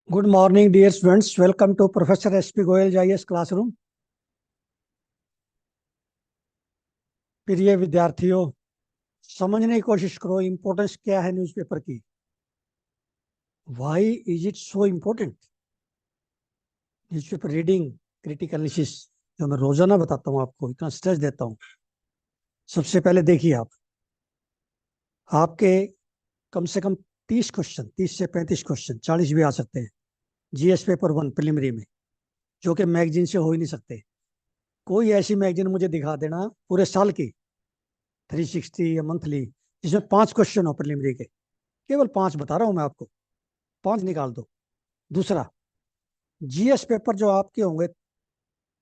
Good morning dear students, welcome to professor SP Goyal जाईएस classroom. प्रिय विद्यार्थियों, समझने की कोशिश करो इंपॉर्टेंस क्या है न्यूज़पेपर की। Why is it so important? Newspaper reading, critical analysis जो मैं रोजाना बताता हूँ, आपको इतना स्ट्रेस देता हूँ। सबसे पहले देखिए, आपके कम से कम 30 क्वेश्चन, 30 से 35 क्वेश्चन, 40 भी आ सकते हैं जीएस पेपर 1 प्रिलिमिनरी में, जो कि मैगजीन से हो ही नहीं सकते। कोई ऐसी मैगजीन मुझे दिखा देना पूरे साल की, 360 या मंथली, जिसमें 5 क्वेश्चन हो प्रिलिमिनरी के। केवल 5 बता रहा हूं मैं आपको, 5 निकाल दो। दूसरा, जीएस पेपर जो आपके होंगे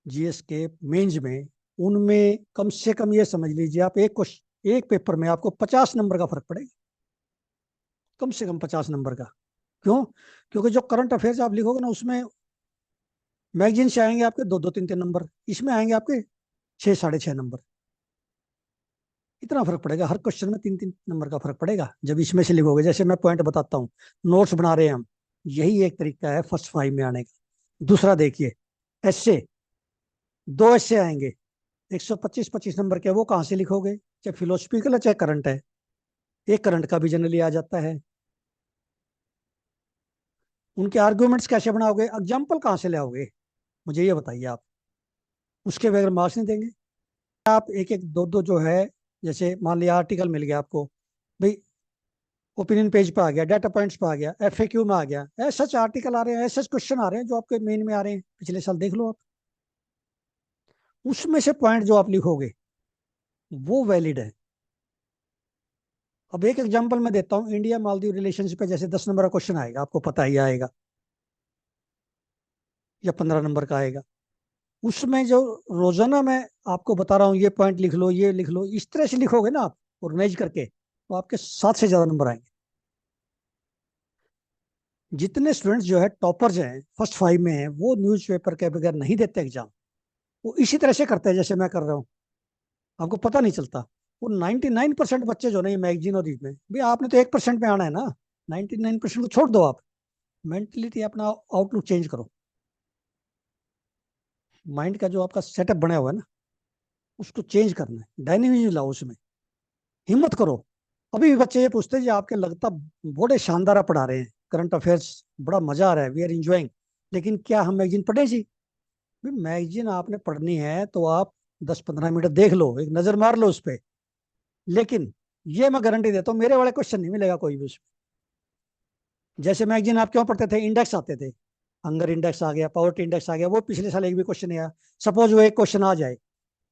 जीएस के मेंस में, उनमें कम से कम ये समझ लीजिए आप, एक क्वेश्चन, एक पेपर में आपको 50 नंबर का फर्क पड़ेगा। कम से कम 50 नंबर का। क्यों? क्योंकि जो करंट अफेयर्स आप लिखोगे ना, उसमें मैगजीन से आएंगे आपके 2-2, 3-3 नंबर, इसमें आएंगे आपके 6-6.5 नंबर। इतना फर्क पड़ेगा, हर क्वेश्चन में 3-3 नंबर का फर्क पड़ेगा जब इसमें से लिखोगे। जैसे मैं पॉइंट बताता हूँ, नोट्स बना रहे हैं हम, यही एक तरीका है फर्स्ट 5 में आने का। दूसरा देखिए, एसए, 2 एसए आएंगे, 125-25 नंबर के, वो कहाँ से लिखोगे? चाहे फिलोसफिकल है चाहे करंट है, एक करंट का भी जनरली आ जाता है। उनके आर्ग्यूमेंट्स कैसे बनाओगे, एग्जाम्पल कहाँ से लाओगे, मुझे ये बताइए आप। उसके बगैर मार्क्स नहीं देंगे। आप एक एक दो दो जो है, जैसे मान लिया आर्टिकल मिल गया आपको भाई, ओपिनियन पेज पे आ गया, डाटा पॉइंट्स पे आ गया, एफएक्यू में आ गया, ऐसे सच आर्टिकल आ रहे हैं, ऐसे क्वेश्चन आ रहे हैं जो आपके मेन में आ रहे हैं, पिछले साल देख लो आप। उसमें से पॉइंट जो आप लिखोगे वो वैलिड है। अब एक एग्जांपल मैं देता हूँ, इंडिया मालदीव रिलेशनशिप पे जैसे 10 नंबर का क्वेश्चन आएगा, आपको पता ही आएगा, या 15 नंबर का आएगा। उसमें जो रोजाना मैं आपको बता रहा हूँ, ये पॉइंट लिख लो, ये लिख लो, इस तरह से लिखोगे ना आप, ऑर्गेनाइज करके, तो आपके 7 से ज्यादा नंबर आएंगे। जितने स्टूडेंट्स जो है टॉपर्स हैं, फर्स्ट 5 में हैं, वो न्यूज़पेपर के बगैर नहीं देते एग्जाम। वो इसी तरह से करते हैं जैसे मैं कर रहा हूँ, आपको पता नहीं चलता। वो 99% बच्चे जो नहीं मैगजीन और इसमें, भाई आपने तो 1% में आना है ना, 99% को छोड़ दो आप। मेंटलिटी अपना, आउटलुक चेंज करो। माइंड का जो आपका सेटअप बना हुआ है ना, उसको चेंज करना है, डायनेमिज्म लाओ उसमें, हिम्मत करो। अभी भी बच्चे ये पूछते हैं जी आपके लगता बड़े शानदार आप पढ़ा रहे हैं, करंट अफेयर्स बड़ा मजा आ रहा है, वी आर इंजॉइंग, लेकिन क्या हम मैगजीन पढ़े जी? भाई मैगजीन आपने पढ़नी है तो आप 10-15 मिनट देख लो, एक नजर मार लो उस पर, लेकिन ये मैं गारंटी देता हूँ, मेरे वाले क्वेश्चन नहीं मिलेगा कोई भी उसमें। जैसे मैगजीन आप क्यों पढ़ते थे, इंडेक्स आते थे, हंगर इंडेक्स आ गया, पॉवर्टी इंडेक्स आ गया, वो पिछले साल एक भी क्वेश्चन नहीं आया। सपोज वो एक क्वेश्चन आ जाए,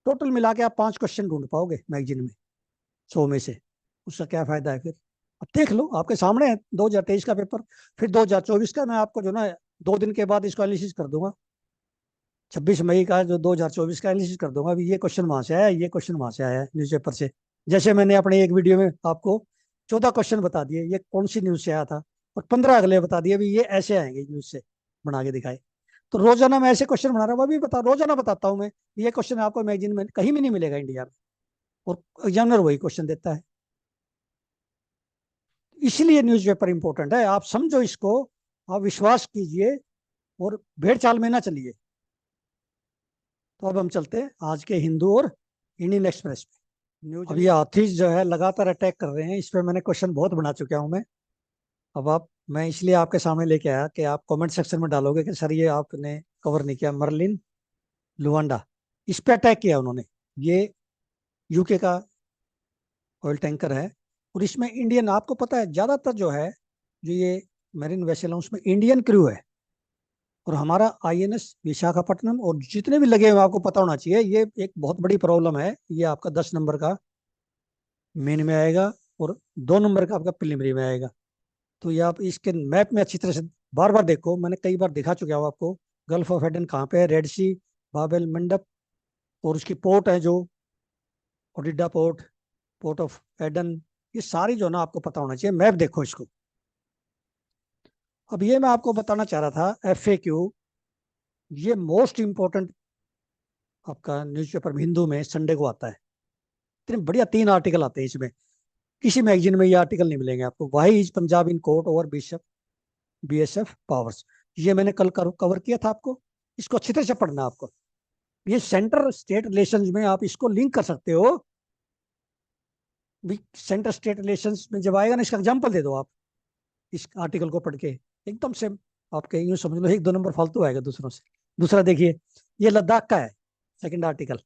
टोटल मिला के आप 5 क्वेश्चन ढूंढ पाओगे मैगजीन में, 100 में से। उसका क्या फायदा है फिर? अब देख लो, आपके सामने है 2023 का पेपर, फिर 2024 का मैं आपको जो ना 2 दिन के बाद इसको एनालिसिस कर दूंगा। 26 मई का जो 2024 का एनालिसिस कर दूंगा, अभी ये क्वेश्चन वहां से आया, ये क्वेश्चन वहां से आया है न्यूज़पेपर से। जैसे मैंने अपने एक वीडियो में आपको 14 क्वेश्चन बता दिए, ये कौन सी न्यूज से आया था, और 15 अगले बता दिए भी ये ऐसे आएंगे न्यूज से, बना के दिखाए। तो रोजाना मैं ऐसे क्वेश्चन बना रहा हूँ, अभी रोजाना बताता हूँ मैं, ये क्वेश्चन आपको मैगजीन में कहीं भी नहीं मिलेगा इंडिया में, और एग्जामिनर वही क्वेश्चन देता है। इसलिए न्यूज़पेपर इंपॉर्टेंट है, आप समझो इसको, आप विश्वास कीजिए, और भेड़ चाल में ना चलिए। तो अब हम चलते हैं आज के हिंदू और इंडियन एक्सप्रेस पे। न्यूज, अब ये हाथीज जो है लगातार अटैक कर रहे हैं, इस पे मैंने क्वेश्चन बहुत बना चुका हूं मैं। अब आप, मैं इसलिए आपके सामने लेके आया कि आप कमेंट सेक्शन में डालोगे कि सर ये आपने कवर नहीं किया। मर्लिन लुवांडा, इस पे अटैक किया उन्होंने। ये यूके का ऑयल टैंकर है, और इसमें इंडियन, आपको पता है ज्यादातर जो है, जो ये मेरीन वेसल है, उसमें इंडियन क्रू है। और हमारा आईएनएस विशाखापट्टनम और जितने भी लगे हुए आपको पता होना चाहिए, ये एक बहुत बड़ी प्रॉब्लम है। ये आपका 10 नंबर का मेन में आएगा, और 2 नंबर का आपका प्रिलिमिनरी में आएगा। तो ये आप इसके मैप में अच्छी तरह से बार बार देखो, मैंने कई बार दिखा चुका हूँ आपको। गल्फ ऑफ एडन कहाँ पे है, रेड सी, बाबेल मंडप, और उसकी पोर्ट है जो ओडिडा पोर्ट, पोर्ट ऑफ एडन, ये सारी जो ना आपको पता होना चाहिए, मैप देखो इसको। अब ये मैं आपको बताना चाह रहा था, एफएक्यू, ये मोस्ट इंपॉर्टेंट आपका न्यूज़पेपर हिंदू में संडे को आता है। इतने बढ़िया 3 आर्टिकल आते हैं इसमें, किसी मैगजीन में ये आर्टिकल नहीं मिलेंगे आपको। Why is Punjab in court over bishop BSF powers, ये मैंने कल कवर किया था आपको, इसको अच्छी तरह से पढ़ना है आपको। ये सेंटर स्टेट रिलेशंस में आप इसको लिंक कर सकते हो। सेंटर स्टेट रिलेशंस में जब आएगा ना, इसका एग्जांपल दे दो आप इस आर्टिकल को पढ़ के, एकदम से आपके यूं समझ लो 1-2 नंबर फालतू आएगा दूसरों से। दूसरा देखिए, ये लद्दाख का है सेकंड आर्टिकल,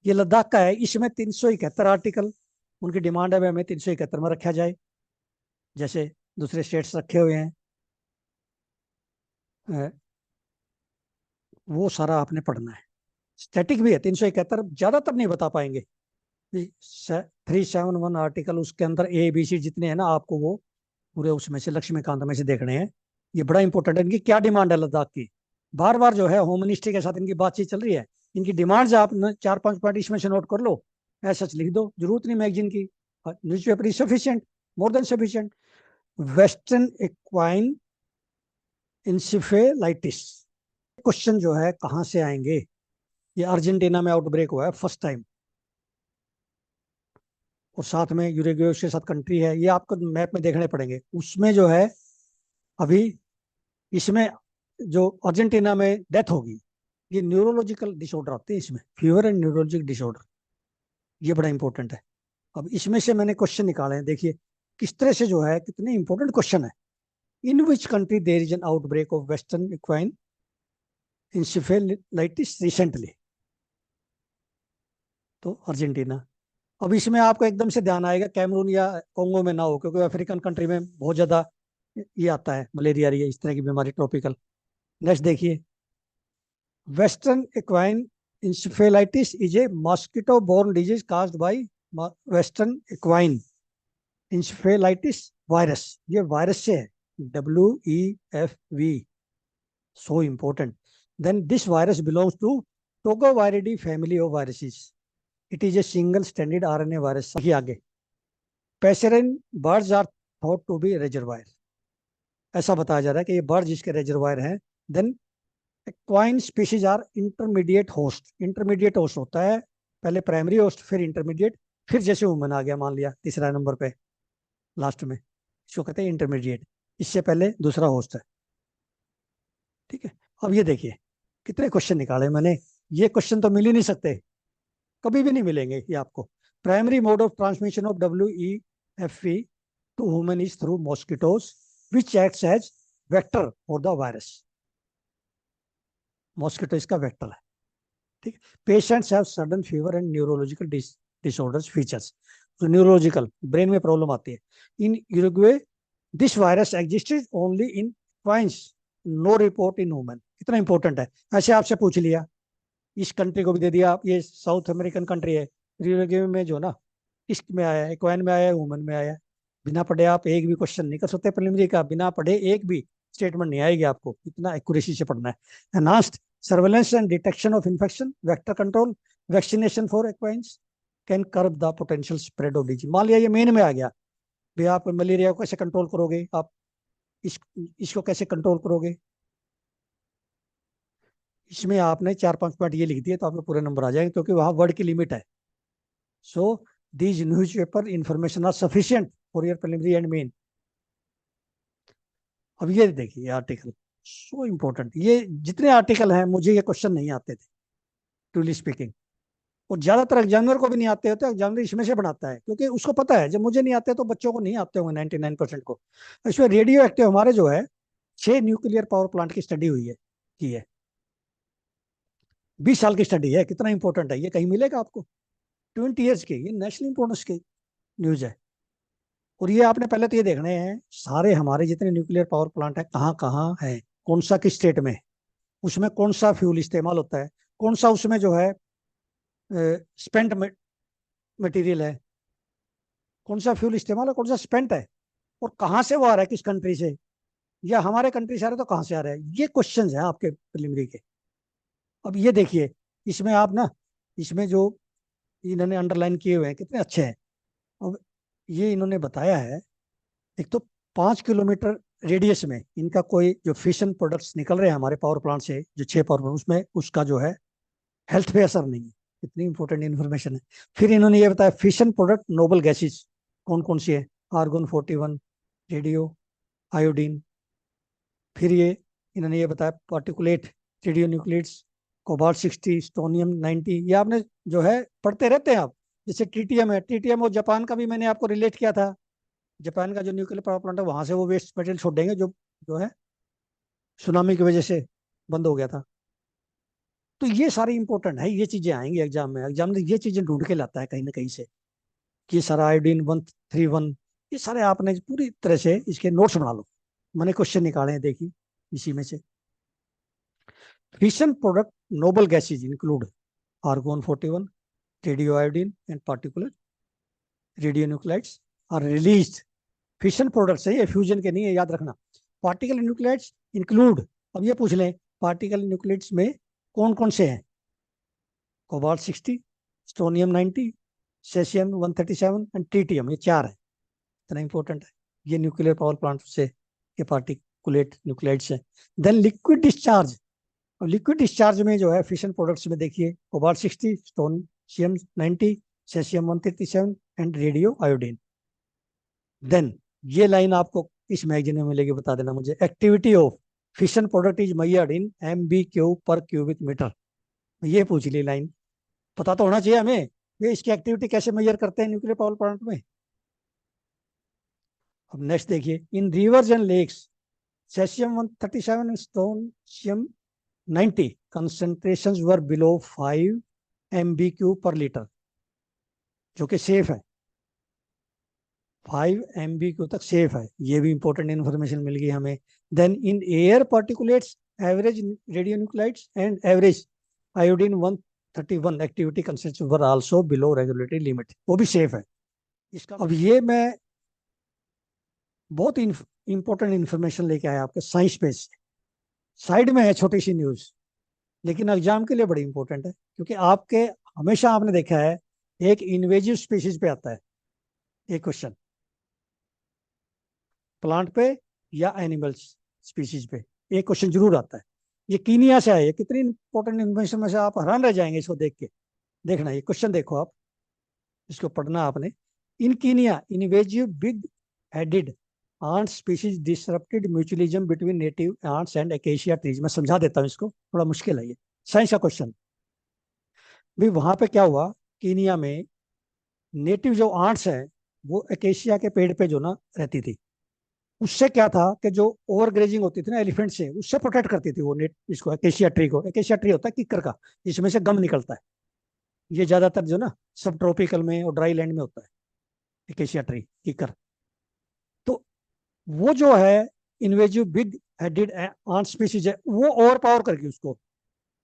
ये लद्दाख का है। इसमें 371 आर्टिकल, उनकी डिमांड है हमें 371 में रखा जाए, जैसे दूसरे स्टेट्स रखे हुए हैं। वो सारा आपने पढ़ना है। स्टैटिक भी है 371, ज्यादातर नहीं बता पाएंगे। 371 आर्टिकल, उसके अंदर ABC जितने हैं ना, आपको वो पूरे उसमें से लक्ष्मीकांत में से देखने हैं। ये बड़ा इंपॉर्टेंट है, इनकी क्या डिमांड है लद्दाख की। बार बार जो है होम मिनिस्ट्री के साथ इनकी बातचीत चल रही है। इनकी डिमांड्स आप 4-5 पॉइंट इसमें से नोट कर लो, ऐसा लिख दो, जरूरत नहीं मैगजीन की। News paper is sufficient, more than sufficient. Western equine encephalitis, question जो है कहाँ से आएंगे। ये अर्जेंटीना में आउटब्रेक हुआ है फर्स्ट टाइम, और साथ में यूरुग्वे उसके साथ कंट्री है, ये आपको मैप में देखने पड़ेंगे। उसमें जो है अभी इसमें जो अर्जेंटीना में डेथ होगी, ये न्यूरोलॉजिकल डिसऑर्डर आते हैं इसमें, फीवर एंड न्यूरोलॉजिक डिसऑर्डर, ये बड़ा इंपॉर्टेंट है। अब इसमें से मैंने क्वेश्चन निकाले हैं, देखिए किस तरह से जो है, कितने इंपॉर्टेंट क्वेश्चन है। In which country there is an outbreak of western equine encephalitis recently, तो अर्जेंटीना। अब इसमें आपको एकदम से ध्यान आएगा कैमरून या कोंगो में ना हो, क्योंकि अफ्रीकन कंट्री में बहुत ज्यादा ये आता है, मलेरिया रही है, इस तरह की बीमारी ट्रॉपिकल। नेक्स्ट देखिए, western equine encephalitis is a mosquito borne disease caused by western equine encephalitis virus, ये वायरस से है, WEFV, so important. Then this virus belongs to Togaviridae family of viruses, it is a single standard RNA virus. आगे, passerine birds are thought to be reservoir, ऐसा बताया जा रहा है कि ये बर्ड जिसके रिजर्वायर हैं। Then equine species are intermediate host, intermediate host होता है, पहले प्राइमरी होस्ट फिर इंटरमीडिएट, फिर जैसे वुमन आ गया मान लिया तीसरा नंबर पे लास्ट में, इसको कहते हैं इंटरमीडिएट, इससे पहले दूसरा होस्ट है। ठीक है, अब ये देखिए कितने क्वेश्चन निकाले मैंने, ये क्वेश्चन तो मिल ही नहीं सकते, कभी भी नहीं मिलेंगे ये आपको। Primary mode of transmission of WEFV to human is through mosquitoes which acts as vector for the virus, mosquito इसका वेक्टर है। ठीक, patients have sudden fever and neurological disorders features, तो न्यूरोलॉजिकल ब्रेन में प्रॉब्लम आती है। In Uruguay this virus existed only in equines, no report in human, कितना important है। ऐसे आपसे पूछ लिया, इस कंट्री को भी दे दिया, ये साउथ अमेरिकन कंट्री है, यूरुग्वे में जो ना ईस्ट में आया है, एक्वाइन में आया है, ह्यूमन में आया है। बिना पढ़े आप एक भी क्वेश्चन नहीं कर सकते प्रीलिमिनरी का, बिना पढ़े एक भी स्टेटमेंट नहीं आएगी आपको, इतना एक्यूरेसी से पढ़ना है। Enhanced surveillance and detection of infection, vector control, vaccination for acquaints can curb the potential spread of disease. मान लिया ये मेन में आ गया, भाई आप मलेरिया को कैसे कंट्रोल करोगे, आप इसको कैसे कंट्रोल करोगे। इसमें आपने 4-5 पॉइंट ये लिख दिए तो आपको पूरे नंबर आ जाएंगे, क्योंकि वहां वर्ड की लिमिट है। So these news paper information are sufficient for your preliminary and main. अब ये देखिए आर्टिकल, सो इंपॉर्टेंट, ये जितने आर्टिकल हैं मुझे ये क्वेश्चन नहीं आते थे ट्रूली स्पीकिंग, और ज्यादातर एग्जामिनर को भी नहीं आते होते, एग्जामिनर इसमें से बनाता है, क्योंकि उसको पता है जब मुझे नहीं आते तो बच्चों को नहीं आते होंगे 99% को। इसमें रेडियो एक्टिव हमारे जो है 6 न्यूक्लियर पावर प्लांट की स्टडी हुई है, की है, 20 साल की स्टडी है, कितना इंपॉर्टेंट है, ये कहीं मिलेगा आपको। 20 ईयर्स की, ये नेशनल इंपॉर्टेंस की न्यूज है। और ये आपने पहले तो ये देखने हैं सारे हमारे जितने न्यूक्लियर पावर प्लांट है कहाँ कहाँ है, कौन सा किस स्टेट में, उसमें कौन सा फ्यूल इस्तेमाल होता है, कौन सा उसमें जो है स्पेंट मटेरियल है, कौन सा फ्यूल इस्तेमाल है, कौन सा स्पेंट है, और कहाँ से वो आ रहा है, किस कंट्री से, या हमारे कंट्री से आ रहा है तो कहाँ से आ रहा है, ये क्वेश्चन है आपके प्रीलिमिनरी के। अब ये देखिए, इसमें आप ना, इसमें जो इन्होंने अंडरलाइन किए हुए हैं कितने अच्छे हैं। अब ये इन्होंने बताया है, एक तो 5 किलोमीटर रेडियस में इनका कोई जो फिशन प्रोडक्ट्स निकल रहे हैं हमारे पावर प्लांट से, जो 6 पावर प्लांट, उसमें उसका जो है हेल्थ पे असर नहीं है, इतनी इंपॉर्टेंट इन्फॉर्मेशन है। फिर इन्होंने ये बताया फिशन प्रोडक्ट नोबल गैसेज कौन कौन सी है, आर्गन 41, रेडियो, आयोडीन। फिर ये इन्होंने ये बताया पार्टिकुलेट रेडियो न्यूक्लिड्स, कोबाल्ट 60, स्टोनियम 90, ये आपने जो है पढ़ते रहते हैं आप। जैसे ट्रीटियम है, ट्रीटियम और जापान का भी मैंने आपको रिलेट किया था। जापान का जो न्यूक्लियर पावर प्लांट है वहां से वो वेस्ट मटेरियल छोड़ देंगे जो जो है सुनामी की वजह से बंद हो गया था। तो ये सारी इंपॉर्टेंट है, ये चीजें आएंगी एग्जाम में। एग्जाम में ये चीजें ढूंढ के लाता है कहीं ना कहीं से, कि ये सारा आयोडीन 131, ये सारे आपने पूरी तरह से इसके नोट्स बना लो। मैंने क्वेश्चन निकाले हैं, देखिए इसी में से। Fission product noble gases include argon 41, radio iodine and particular radio nuclides are released. Fission products है ये, फ्यूजन के नहीं है, याद रखना। पार्टिकल न्यूक्लाइड्स इंक्लूड, अब ये पूछ लें पार्टिकल न्यूक्लिड्स में कौन कौन से हैं? Cobalt 60, strontium 90, caesium 137 and tritium, ये चार है। इतना इंपॉर्टेंट है ये न्यूक्लियर पावर प्लांट से, ये पार्टिकुलेट न्यूक्लाइड्स हैं। देन लिक्विड डिस्चार्ज, और लिक्विड डिस्चार्ज में जो है फिशन प्रोडक्ट्स में देखिए cobalt 60, strontium 90, caesium 137 and radio iodine. Then ये लाइन आपको इस मैगजीन में मिलेगी, बता देना मुझे। Activity of fission product is measured in MBQ per cubic metre, ये पूछ ली लाइन। पता तो होना चाहिए हमें ये इसकी एक्टिविटी कैसे मेजर करते हैं न्यूक्लियर पावर प्लांट में। अब नेक्स्ट देखिए, in rivers and lakes caesium 137 strontium 90 concentrations were below 5 MBQ per litre, जो कि सेफ है। 5 MBQ तक सेफ है, ये भी इंपॉर्टेंट इन्फॉर्मेशन मिल गई हमें। Then in air particulates average radio nuclides and average iodine 131 activity concentration were also below regulatory limit, वो भी सेफ है इसका। अब ये मैं बहुत इंपॉर्टेंट इन्फॉर्मेशन लेके आया आपके साइंस पेज से। साइड में है छोटी सी न्यूज, लेकिन एग्जाम के लिए बड़ी इंपॉर्टेंट है, क्योंकि आपके हमेशा आपने देखा है एक इन्वेजिव स्पीशीज पे आता है एक क्वेश्चन, प्लांट पे या एनिमल्स स्पीशीज पे एक क्वेश्चन जरूर आता है। ये कीनिया से है, कितनी इंपॉर्टेंट इन्फॉर्मेशन में से आप हैरान रह जाएंगे इसको देख के। देखना ये क्वेश्चन देखो आप, इसको पढ़ना आपने। In Kenya invasive big headed ant species disrupted mutualism between native ants and acacia trees। मैं समझा देता हूँ इसको, थोड़ा मुश्किल है ये, साइंस का क्वेश्चन। भी वहां पे क्या हुआ, कीनिया में नेटिव जो आंट्स हैं वो एकेशिया के पेड़ पे जो ना रहती थी, उससे क्या था कि जो ओवर ग्रेजिंग होती थी ना एलिफेंट से, उससे प्रोटेक्ट करती थी वो नेट इसको, एकेशिया ट्री को। एकेशिया ट्री होता है किक्कर का, इसमें से गम निकलता है। ये ज्यादातर जो ना सब ट्रॉपिकल में और ड्राई लैंड में होता है, एकेशिया ट्री किक्कर। तो वो जो है invasive big headed ant species है, वो ओवर पावर करके उसको,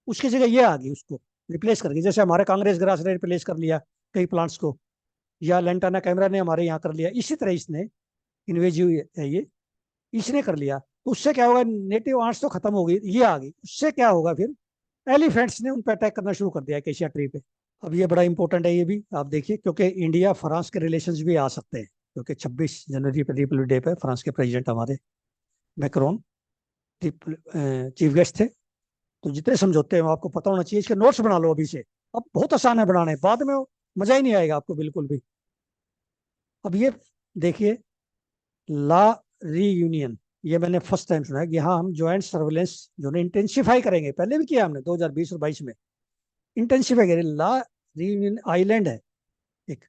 उसकी जगह ये आ गई उसको रिप्लेस करके। जैसे हमारे कांग्रेस ग्रास ने रिप्लेस कर लिया कई प्लांट्स को, या लेंटाना कैमरा ने हमारे यहाँ कर लिया, इसी तरह इसने इन्वेजिव है ये, इसने कर लिया। तो उससे क्या होगा, नेटिव आंट्स तो खत्म हो गई, ये आ गई, उससे क्या होगा फिर एलिफेंट्स ने उन पर अटैक करना शुरू कर दिया एशिया ट्री पे। अब ये बड़ा इंपॉर्टेंट है ये भी आप देखिए, क्योंकि इंडिया फ्रांस के रिलेशंस भी आ सकते हैं, क्योंकि 26 जनवरी पर रिपब्लिक डे पे फ्रांस के प्रेसिडेंट हमारे मैक्रोन चीफ गेस्ट थे। तो जितने समझौते हैं वो आपको पता होना चाहिए, इसके नोट्स बना लो अभी से। अब बहुत आसान है बनाने, बाद में मजा ही नहीं आएगा आपको बिल्कुल भी। अब ये देखिए, ला रीयूनियन, ये मैंने फर्स्ट टाइम सुना है कि हाँ हम ज्वाइंट सर्वेलेंस जो है इंटेंसिफाई करेंगे, पहले भी किया हमने 2020 और 22 में इंटेंसिफाई करें। ला रीयूनियन आइलैंड है एक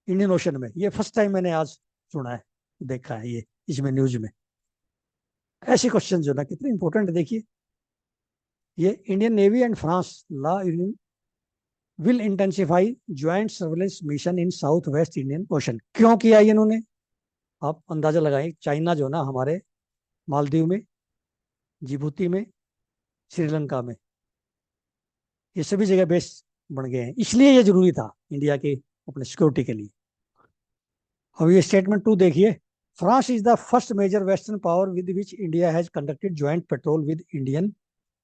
इंडियन ओशन में, ये फर्स्ट टाइम मैंने आज सुना है, देखा है ये इसमें न्यूज में। ऐसे क्वेश्चन जो ना कितने इंपॉर्टेंट है देखिए। ये Indian navy and France La Reunion will intensify joint surveillance mission in south west Indian ocean, क्यों किया ये इन्होंने? आप अंदाजा लगाएं, चाइना जो ना हमारे मालदीव में, जिबूती में, श्रीलंका में, ये सभी जगह बेस बन गए हैं, इसलिए ये जरूरी था इंडिया की अपने सिक्योरिटी के लिए। अब ये स्टेटमेंट 2 देखिए, France is the first major western power with which India has conducted joint patrol with Indian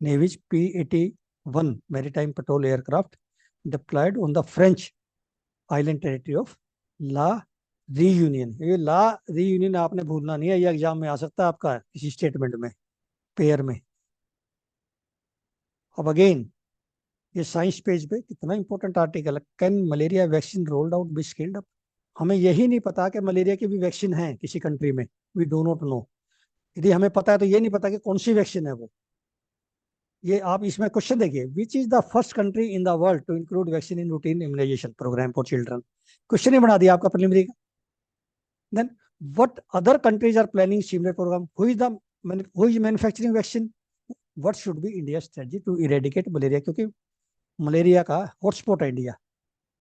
navy's P-81 maritime patrol aircraft deployed on the French island territory of La Reunion. ये La reunion आपने भूलना नहीं है, ये exam में आ सकता है आपका इसी स्टेटमेंट में, पेयर में। अब अगेन ये साइंस पेज पे कितना इंपॉर्टेंट आर्टिकल है, can malaria vaccine rolled out be scaled up. हमें यही नहीं पता कि मलेरिया की भी वैक्सीन है किसी कंट्री में, वी डू नॉट नो। यदि हमें पता है तो ये नहीं पता कि कौन सी वैक्सीन है वो। ये आप इसमें क्वेश्चन देखिए, which is the first country in the world to include vaccine in routine immunisation programme for children. Question ही बना दिया आपका प्रीलिमिनरी का। Then what other countries are planning similar programme, who is manufacturing vaccine, what should be India strategy to eradicate malaria, क्योंकि malaria का hotspot है India,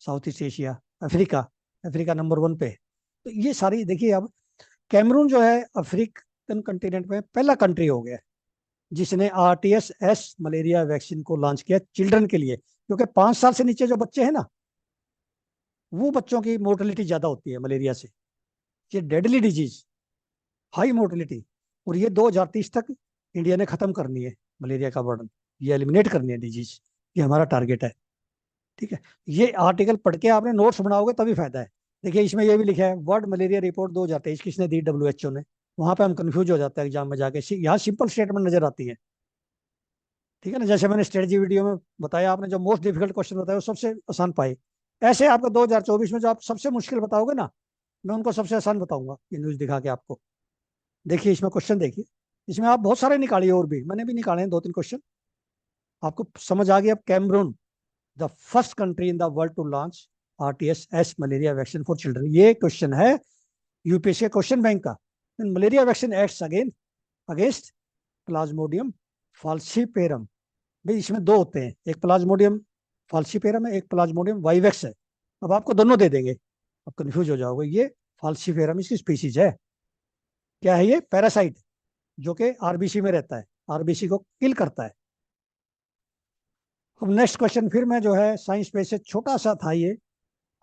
south east Asia, Africa, Africa number 1 पे है। तो ये सारी देखिए, अब कैमरून जो है अफ्रीकन कंटिनेंट में पहला कंट्री हो गया जिसने RTS मलेरिया वैक्सीन को लॉन्च किया चिल्ड्रन के लिए, क्योंकि 5 साल से नीचे जो बच्चे हैं ना, वो बच्चों की मोर्टेलिटी ज्यादा होती है मलेरिया से। ये डेडली डिजीज, हाई मोर्टेलिटी, और ये 2030 तक इंडिया ने खत्म करनी है मलेरिया का बर्डन, ये एलिमिनेट करनी है डिजीज, ये हमारा टारगेट है। ठीक है, ये आर्टिकल पढ़ के आपने नोट्स बनाओगे तभी फायदा है। देखिए इसमें ये भी लिखा है, वर्ल्ड मलेरिया रिपोर्ट 2023 किसने दी, WHO ने। वहां पे हम कंफ्यूज हो जाते हैं एग्जाम में जाके, यहाँ सिंपल स्टेटमेंट नजर आती है। ठीक है ना, जैसे मैंने स्ट्रेटजी वीडियो में बताया, आपने जो मोस्ट डिफिकल्ट क्वेश्चन बताया वो सबसे आसान पाए। ऐसे आपको 2024 में जो आप सबसे मुश्किल बताओगे ना, मैं उनको सबसे आसान बताऊंगा ये न्यूज दिखा के आपको। देखिए इसमें क्वेश्चन देखिए, इसमें आप बहुत सारे निकालिए, और भी मैंने भी निकाले हैं 2-3 क्वेश्चन, आपको समझ आ गया। अब Cameroon the first country in the world to launch RTS malaria vaccine for children, ये क्वेश्चन है यूपीएससी क्वेश्चन बैंक का। Malaria vaccine acts against plasmodium falciparum. भाई इसमें दो होते हैं, एक प्लाज्मोडियम फाल्सीपेरम है, एक प्लाज्मोडियम वाइवेक्स है। अब आपको दोनों दे देंगे, अब कंफ्यूज हो जाओगे। ये फाल्सीपेरम इसकी स्पीसीज है, क्या है ये, पैरासाइट, जो कि आरबीसी में रहता है, आरबीसी को किल करता है। अब नेक्स्ट क्वेश्चन फिर मैं जो है साइंस पे से छोटा सा था ये,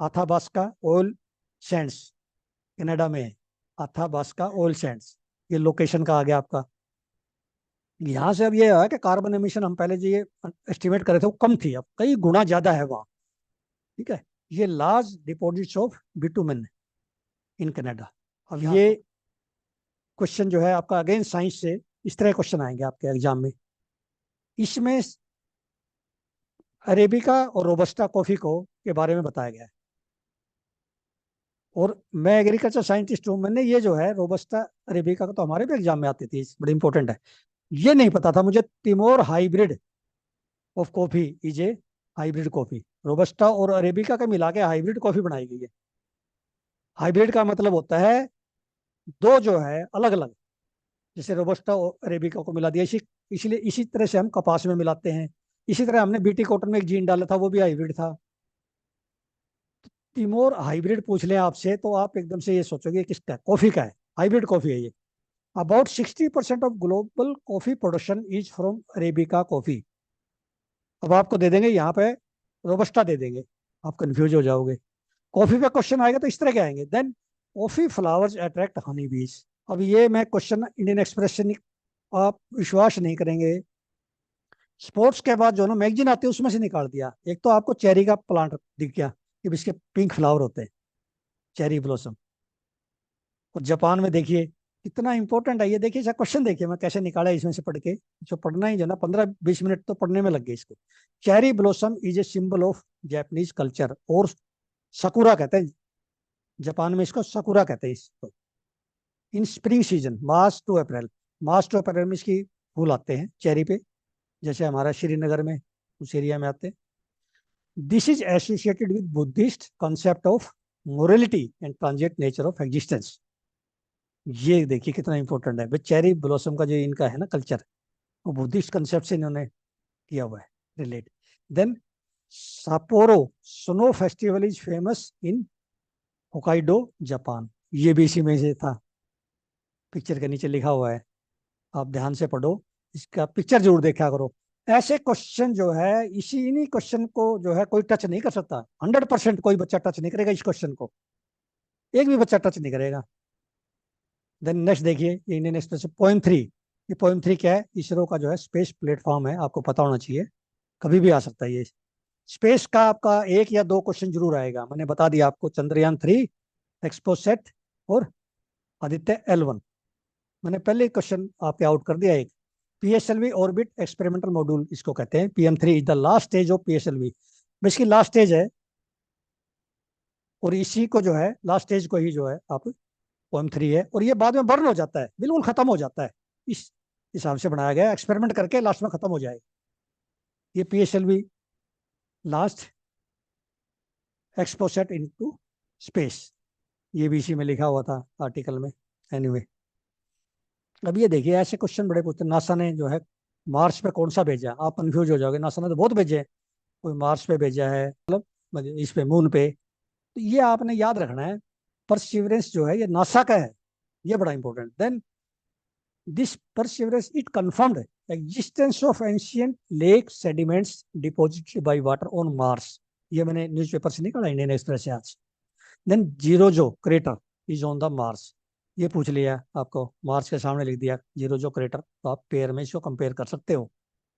आथाबास्का ऑयल सैंड्स, कनाडा में है, आथाबास्का ऑयल सैंड्स, ये लोकेशन का आ गया आपका। यहाँ से अब ये है कि कार्बन एमिशन हम पहले जो ये एस्टिमेट करे थे वो कम थी, अब कई गुना ज्यादा है वहाँ। ठीक है, ये large deposits of bitumen in Canada. अब ये क्वेश्चन जो है आपका अगेन साइंस से इस तरह क्वेश्चन आएंगे आपके एग्जाम में। इसमें अरेबिका और रोबस्टा कॉफी को के बारे में बताया गया है, और मैं एग्रीकल्चर साइंटिस्ट हूँ, मैंने ये जो है रोबस्टा अरेबिका का तो हमारे भी एग्जाम में आती थी, बड़ी इंपॉर्टेंट है। ये नहीं पता था मुझे, Timor hybrid of coffee is a hybrid coffee, robusta और अरेबिका का मिला के हाइब्रिड कॉफी बनाई गई है। हाइब्रिड का मतलब होता है दो जो है अलग अलग, जैसे रोबस्टा और अरेबिका को मिला दिया, इसलिए इसी तरह से हम कपास में मिलाते हैं। इसी तरह हमने बीटी कॉटन में एक जीन डाला था, वो भी हाइब्रिड था। तिमोर हाइब्रिड पूछ लें आपसे तो आप एकदम से ये सोचोगे किसका, कॉफी का है, हाइब्रिड कॉफी है ये। About 60% of global coffee production is from arabica coffee. अब आपको दे देंगे यहाँ पे रोबस्टा दे देंगे, आप कंफ्यूज हो जाओगे। कॉफी पे क्वेश्चन आएगा तो इस तरह के आएंगे, then coffee flowers attract honey bees. अब ये मैं क्वेश्चन इंडियन एक्सप्रेस से आप विश्वास नहीं करेंगे, स्पोर्ट्स के बाद जो ना मैगजीन आती है उसमें से निकाल दिया। एक तो आपको चेरी का प्लांट दिख गया कि इसके पिंक फ्लावर होते हैं, चेरी ब्लॉसम। और जापान में देखिए कितना इंपॉर्टेंट है ये, देखिए इसका क्वेश्चन देखिए मैं कैसे निकाला है इसमें से पढ़ के, जो पढ़ना ही जो ना 15-20 मिनट तो पढ़ने में लग गए इसको। Cherry blossom is a symbol of Japanese culture, और सकुरा कहते हैं जापान में, इसको सकुरा कहते हैं इसको। In spring season March to April, March to April में इसकी फूल आते हैं चेरी पे, जैसे हमारा श्रीनगर में उस एरिया में आते हैं। This is associated with Buddhist concept of morality and transit nature of existence. ये देखिए कितना इंपॉर्टेंट है, चेरी ब्लॉसम का जो इनका है ना कल्चर, वो बुद्धिस्ट कंसेप्ट से इन्होंने किया हुआ है relate. Then Sapporo snow festival is famous in Hokkaido Japan, ये भी इसी में से था, पिक्चर के नीचे लिखा हुआ है, आप ध्यान से पढ़ो, इसका पिक्चर जरूर देखा करो। ऐसे क्वेश्चन जो है इसी इन्हीं क्वेश्चन को जो है कोई टच नहीं कर सकता, 100% कोई बच्चा टच नहीं करेगा इस क्वेश्चन को, एक भी बच्चा टच नहीं करेगा। देन नेक्स्ट देखिए, इंडियन एक्सप्रेस पोएम 3, ये पोएम 3 क्या है, इसरो का जो है स्पेस प्लेटफॉर्म है, आपको पता होना चाहिए, कभी भी आ सकता है ये। स्पेस का आपका एक या दो क्वेश्चन जरूर आएगा, मैंने बता दिया आपको, चंद्रयान 3, एक्सपोसेट और आदित्य L1, मैंने पहले क्वेश्चन आपके आउट कर दिया एक। PSLV ऑर्बिट एक्सपेरिमेंटल मॉड्यूल इसको कहते हैं, PM3 is the last stage of PSLV, इसकी लास्ट स्टेज है, और इसी को जो है लास्ट स्टेज को ही जो है आप पोएम 3 है, और ये बाद में बर्न हो जाता है, बिल्कुल खत्म हो जाता है। इस हिसाब से बनाया गया, एक्सपेरिमेंट करके लास्ट में खत्म हो जाएगा। ये PSLV last XPoSat into space, ये भी इसी में लिखा हुआ था आर्टिकल में। एनीवे अब ये देखिए ऐसे क्वेश्चन बड़े पूछते हैं। नासा ने जो है मार्स पे कौन सा भेजा, आप कंफ्यूज हो जाओगे, नासा ने तो बहुत भेजे हैं। कोई मार्स पे भेजा है, मतलब इस पे मून पे, तो ये आपने याद रखना है। परसिवरेंस जो है ये नासा का है, ये बड़ा important. Then this Perseverance it confirmed existence of ancient lake sediments deposited by water on Mars। ये मैंने न्यूज़पेपर से निकाला, इंडियन एक्सप्रेस से आज। Then Jezero crater is on the Mars, ये पूछ लिया आपको, मार्स के सामने लिख दिया जीरोजो क्रेटर, तो आप पेयर में इसको कंपेयर कर सकते हो।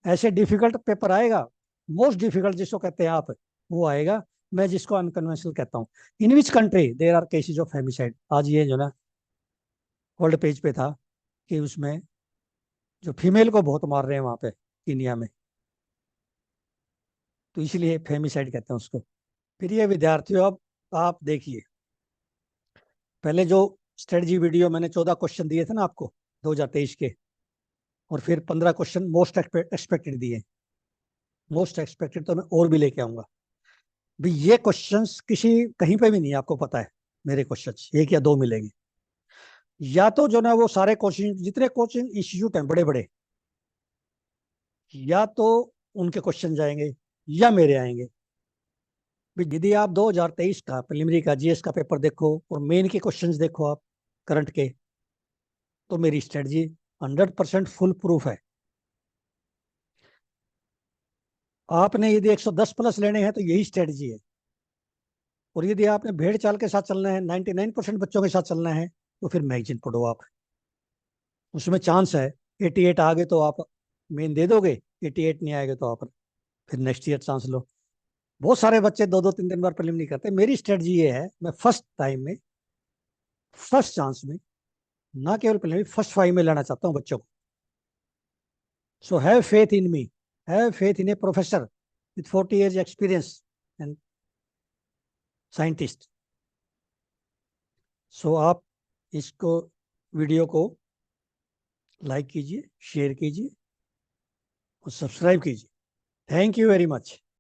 ऐसे डिफिकल्ट पेपर आएगा, मोस्ट डिफिकल्ट जिसको कहते हैं आप, वो आएगा। मैं जिसको अनकन्वेंशनल कहता हूँ। In which country there are cases of femicide, आज ये जो ना वर्ल्ड पेज पे था कि उसमें जो फीमेल को बहुत मार रहे हैं वहां पे इंडिया में, तो इसलिए फेमिसाइड कहते हैं उसको। फिर ये विद्यार्थियों, अब आप देखिए, पहले जो स्ट्रेटजी वीडियो मैंने 14 क्वेश्चन दिए थे ना आपको 2023 के, और फिर 15 क्वेश्चन मोस्ट एक्सपेक्टेड दिए। मोस्ट एक्सपेक्टेड तो मैं और भी लेके आऊंगा भी। ये क्वेश्चंस किसी कहीं पे भी नहीं, आपको पता है मेरे क्वेश्चंस 1 या 2 मिलेंगे। या तो जो ना वो सारे कोचिंग, जितने कोचिंग इंस्टीट्यूट हैं बड़े बड़े, या तो उनके क्वेश्चन जाएंगे या मेरे आएंगे। भी यदि आप 2023 का प्रिलिमिनरी का GS का पेपर देखो और मेन के क्वेश्चंस देखो आप करंट के, तो मेरी स्ट्रेटजी 100% फुल प्रूफ है। आपने यदि 110 प्लस लेने हैं तो यही स्ट्रेटजी है। और यदि आपने भेड़ चाल के साथ चलना है, 99% बच्चों के साथ चलना है, तो फिर मैगजीन पढ़ो आप। उसमें चांस है 88 आ गए तो आप मेन दे दोगे, 88 नहीं आएगा तो आप फिर नेक्स्ट ईयर चांस लो। बहुत सारे बच्चे 2-2 3 3 बार प्रीलिम नहीं करते। मेरी स्ट्रेटजी ये है, मैं फर्स्ट टाइम में, फर्स्ट चांस में, ना केवल प्रीलिम, फर्स्ट 5 में लाना चाहता हूँ बच्चों को। So have faith in me, have faith in a professor with 40 years experience and scientist. So आप इसको, वीडियो को लाइक कीजिए, शेयर कीजिए और सब्सक्राइब कीजिए। Thank you very much.